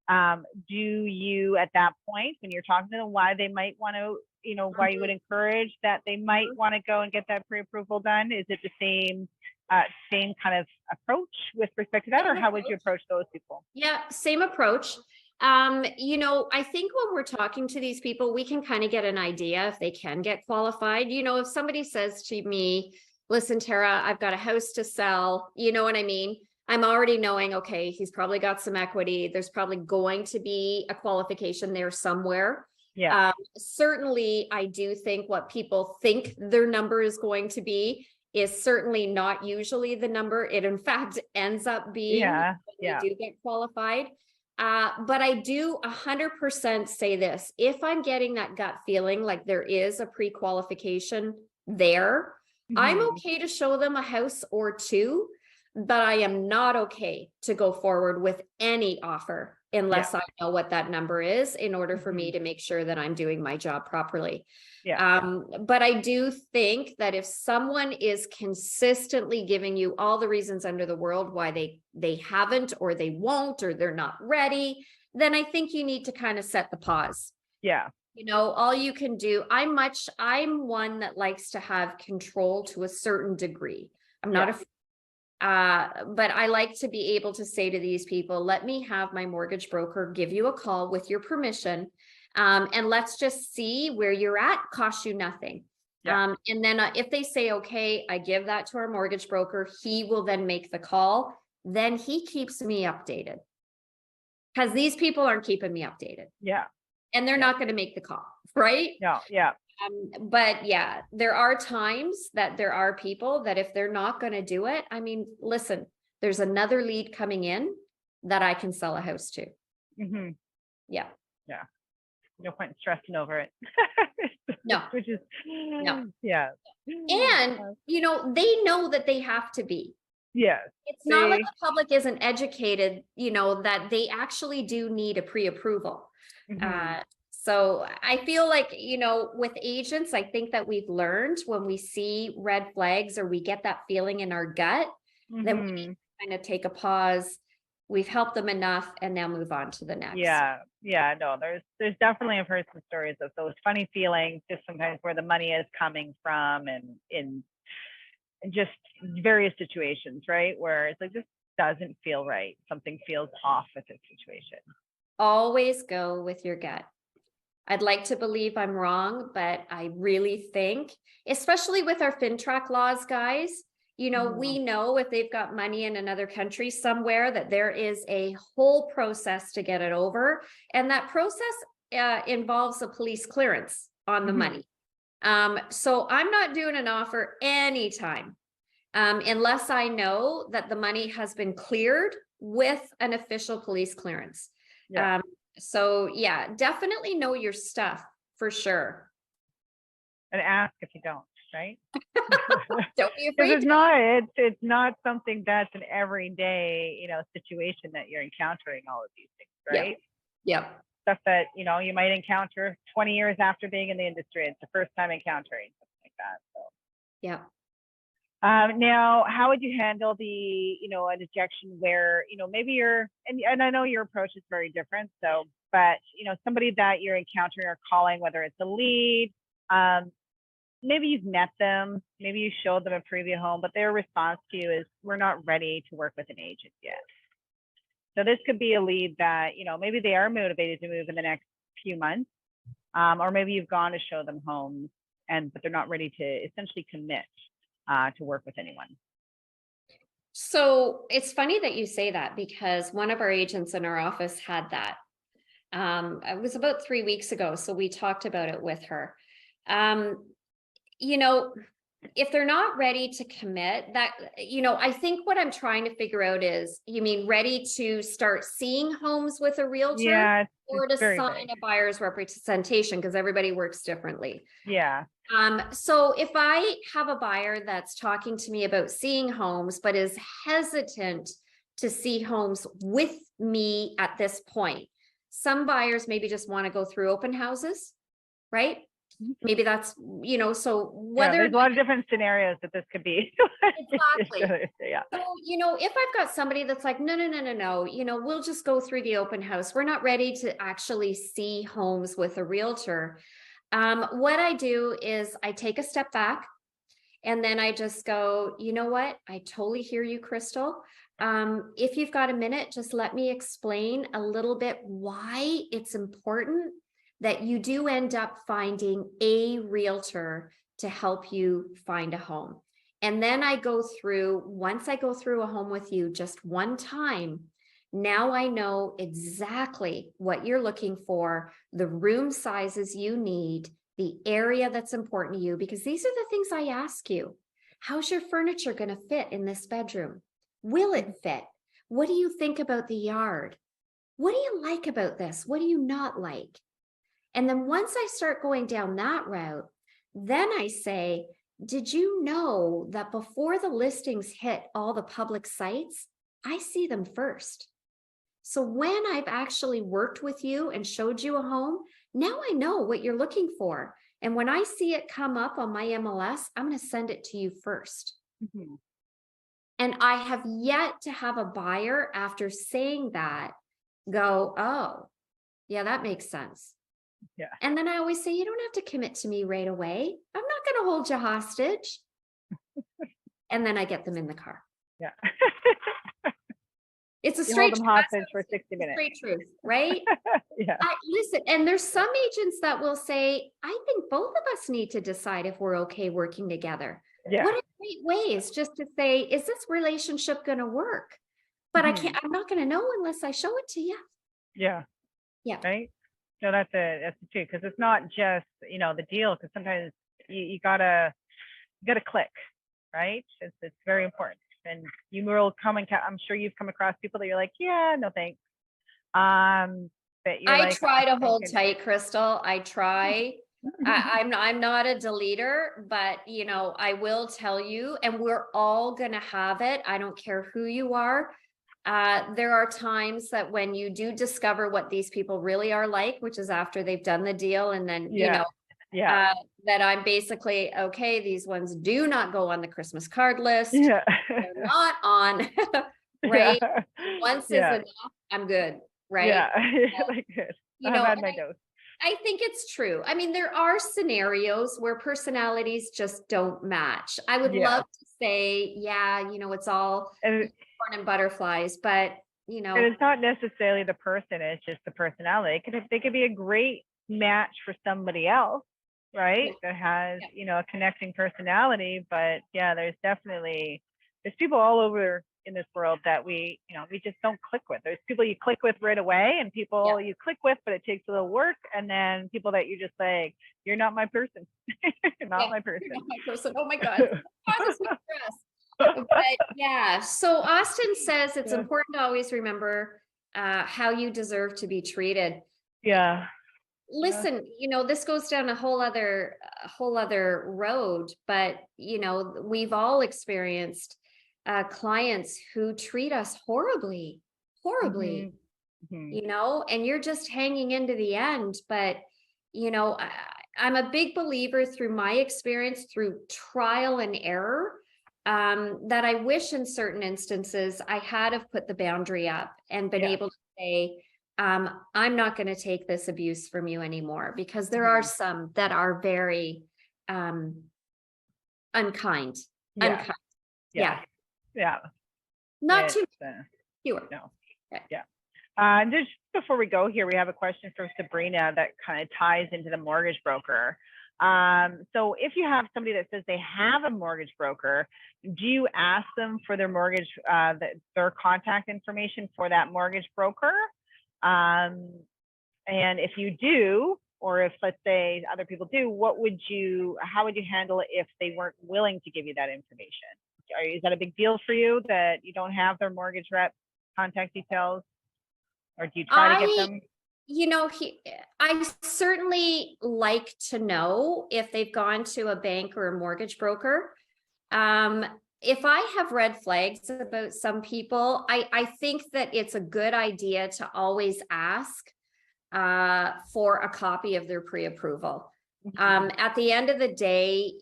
Do you, at that point, when you're talking to them, why they might want to you know, why you would encourage that they might want to go and get that pre-approval done? Is it the same kind of approach with respect to that, or how would you approach those people? Yeah, same approach. You know, I think when we're talking to these people, we can kind of get an idea if they can get qualified. You know, if somebody says to me, listen, Tara, I've got a house to sell, you know what I mean? I'm already knowing, okay, he's probably got some equity. There's probably going to be a qualification there somewhere. Yeah. Certainly, I do think what people think their number is going to be is certainly not usually the number. It in fact ends up being when you do get qualified. But I do 100% say this, if I'm getting that gut feeling like there is a pre-qualification there, I'm okay to show them a house or two, but I am not okay to go forward with any offer unless I know what that number is in order for me to make sure that I'm doing my job properly. But I do think that if someone is consistently giving you all the reasons under the world why they haven't, or they won't, or they're not ready, then I think you need to kind of set the pause. Yeah. You know, all you can do, I'm one that likes to have control to a certain degree. I'm not but I like to be able to say to these people, let me have my mortgage broker give you a call with your permission. And let's just see where you're at, costs you nothing. And then if they say, okay, I give that to our mortgage broker, he will then make the call. Then he keeps me updated, because these people aren't keeping me updated. And they're not going to make the call, right? But yeah, there are times that there are people that if they're not going to do it, I mean, listen, there's another lead coming in that I can sell a house to. Yeah. No point in stressing over it. No. Which is, And, you know, they know that they have to be. It's not like the public isn't educated, you know, that they actually do need a pre-approval. So I feel like, you know, with agents, I think that we've learned when we see red flags or we get that feeling in our gut, that we need to kind of take a pause. We've helped them enough and now move on to the next. No, there's definitely, I've heard some stories of those funny feelings, just sometimes where the money is coming from, and in just various situations, right? Where it's like, this doesn't feel right. Something feels off with this situation. Always go with your gut. I'd like to believe I'm wrong, but I really think, especially with our FinTrack laws, guys, you know, we know if they've got money in another country somewhere that there is a whole process to get it over. And that process involves a police clearance on the money. So I'm not doing an offer anytime unless I know that the money has been cleared with an official police clearance. So yeah, definitely know your stuff for sure. And ask if you don't, right? Don't be afraid. It's not something that's an everyday, you know, situation that you're encountering all of these things, right? Stuff that, you know, you might encounter 20 years after being in the industry. It's the first time encountering something like that. So now, how would you handle the, you know, an ejection where, you know, maybe you're, and I know your approach is very different. So, but, you know, somebody that you're encountering or calling, whether it's a lead, maybe you've met them, maybe you showed them a preview home, but their response to you is, we're not ready to work with an agent yet. So this could be a lead that, you know, maybe they are motivated to move in the next few months, or maybe you've gone to show them homes, but they're not ready to essentially commit to work with anyone. So it's funny that you say that, because one of our agents in our office had that. It was about 3 weeks ago. So we talked about it with her. You know, if they're not ready to commit, that, you know, I think what I'm trying to figure out is, you mean ready to start seeing homes with a realtor, or to sign a buyer's representation, because everybody works differently. So if I have a buyer that's talking to me about seeing homes, but is hesitant to see homes with me at this point, some buyers maybe just want to go through open houses, right? Maybe that's, you know, so whether there's a lot of different scenarios that this could be. Exactly. So, you know, if I've got somebody that's like, no, you know, we'll just go through the open house, we're not ready to actually see homes with a realtor. What I do is I take a step back and then I just go, you know what? I totally hear you, Crystal. If you've got a minute, just let me explain a little bit why it's important that you do end up finding a realtor to help you find a home. And then once I go through a home with you just one time, now I know exactly what you're looking for, the room sizes you need, the area that's important to you, because these are the things I ask you. How's your furniture going to fit in this bedroom? Will it fit? What do you think about the yard? What do you like about this? What do you not like? And then once I start going down that route, then I say, did you know that before the listings hit all the public sites, I see them first? So when I've actually worked with you and showed you a home, now I know what you're looking for. And when I see it come up on my MLS, I'm going to send it to you first. Mm-hmm. And I have yet to have a buyer, after saying that, go, oh, yeah, that makes sense. Yeah. And then I always say, you don't have to commit to me right away. I'm not going to hold you hostage. And then I get them in the car. Yeah. It's a You straight hold them hostage for 60 minutes. Straight truth, right? Yeah. Listen, and there's some agents that will say, I think both of us need to decide if we're okay working together. Yeah. What a great way is just to say, is this relationship going to work? But I'm not going to know unless I show it to you. Yeah. Yeah. Right. No, that's the truth. Because it's not just, the deal, because sometimes you gotta click, right? It's very important. And you will I'm sure you've come across people that you're like, yeah, no thanks. But you're I try to hold tight, Crystal. I try. I'm not a deleter, but I will tell you, and we're all gonna have it. I don't care who you are. There are times that when you do discover what these people really are like, which is after they've done the deal, and then that I'm basically, okay, these ones do not go on the Christmas card list. Yeah. They're not on, right? Yeah. Once is enough, I'm good, right? Yeah. Like good. I've had my dose. I think it's true. I mean, there are scenarios where personalities just don't match. I would love to say, it's all unicorn and butterflies, but and it's not necessarily the person, it's just the personality. They could be a great match for somebody else, right? That has, a connecting personality. But there's people all over in this world that we just don't click with. There's people you click with right away, and people you click with, but it takes a little work. And then people that you just like, you're not my person. You're not my person. You're not my person. Oh my God. Causes me stress. But so Austin says it's important to always remember how you deserve to be treated. Yeah. Listen, this goes down a whole other road, but we've all experienced clients who treat us horribly, and you're just hanging into the end. But I'm a big believer, through my experience, through trial and error, that I wish in certain instances I had have put the boundary up and been able to say, I'm not going to take this abuse from you anymore, because there are some that are very unkind. Yeah. Not too fewer. No. Okay. Yeah. Just before we go here, we have a question from Sabrina that kind of ties into the mortgage broker. So if you have somebody that says they have a mortgage broker, do you ask them for their mortgage, their contact information for that mortgage broker? And if you do, or if, let's say, other people do, how would you handle it if they weren't willing to give you that information? Is that a big deal for you that you don't have their mortgage rep contact details, or do you try to get them? I certainly like to know if they've gone to a bank or a mortgage broker. If I have red flags about some people, I think that it's a good idea to always ask for a copy of their pre-approval. At the end of the day,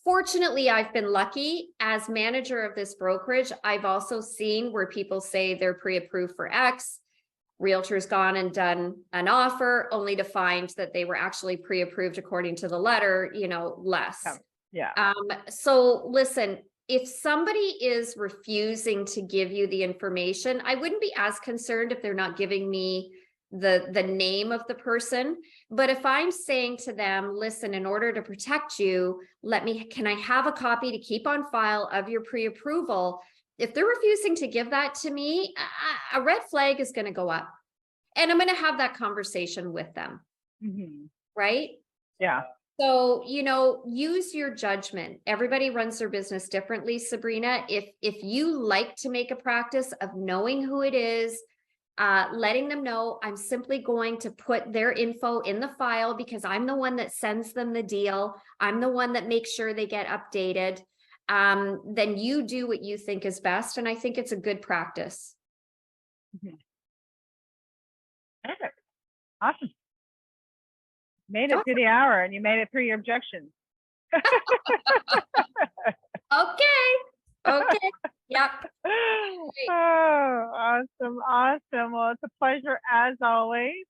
fortunately, I've been lucky as manager of this brokerage. I've also seen where people say they're pre-approved for X, realtor's gone and done an offer only to find that they were actually pre-approved according to the letter, less. Yeah. So listen, if somebody is refusing to give you the information, I wouldn't be as concerned if they're not giving me the name of the person. But if I'm saying to them, listen, in order to protect you, can I have a copy to keep on file of your pre-approval? If they're refusing to give that to me, a red flag is going to go up, and I'm going to have that conversation with them. Right? Yeah. So, use your judgment. Everybody runs their business differently, Sabrina. If you like to make a practice of knowing who it is, letting them know, I'm simply going to put their info in the file because I'm the one that sends them the deal. I'm the one that makes sure they get updated. Then you do what you think is best. And I think it's a good practice. Perfect. Awesome. Made it through the hour, and you made it through your objections. Okay. Yep. Oh, awesome. Well, it's a pleasure as always.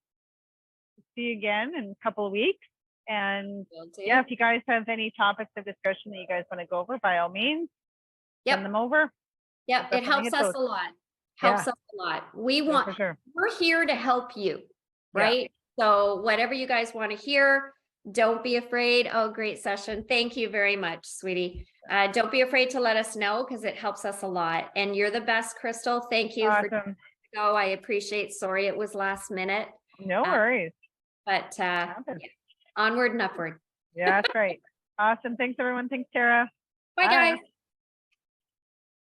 See you again in a couple of weeks. And yeah, if you guys have any topics of discussion that you guys want to go over, by all means, send them over. Yep, it helps us a lot. Us a lot. We're here to help you, right? So whatever you guys want to hear, don't be afraid. Oh, great session. Thank you very much, sweetie. Don't be afraid to let us know because it helps us a lot. And you're the best, Crystal. Thank you for I appreciate. Sorry, it was last minute. No worries. But onward and upward. Yeah, that's right. Awesome. Thanks, everyone. Thanks, Tara. Bye, guys.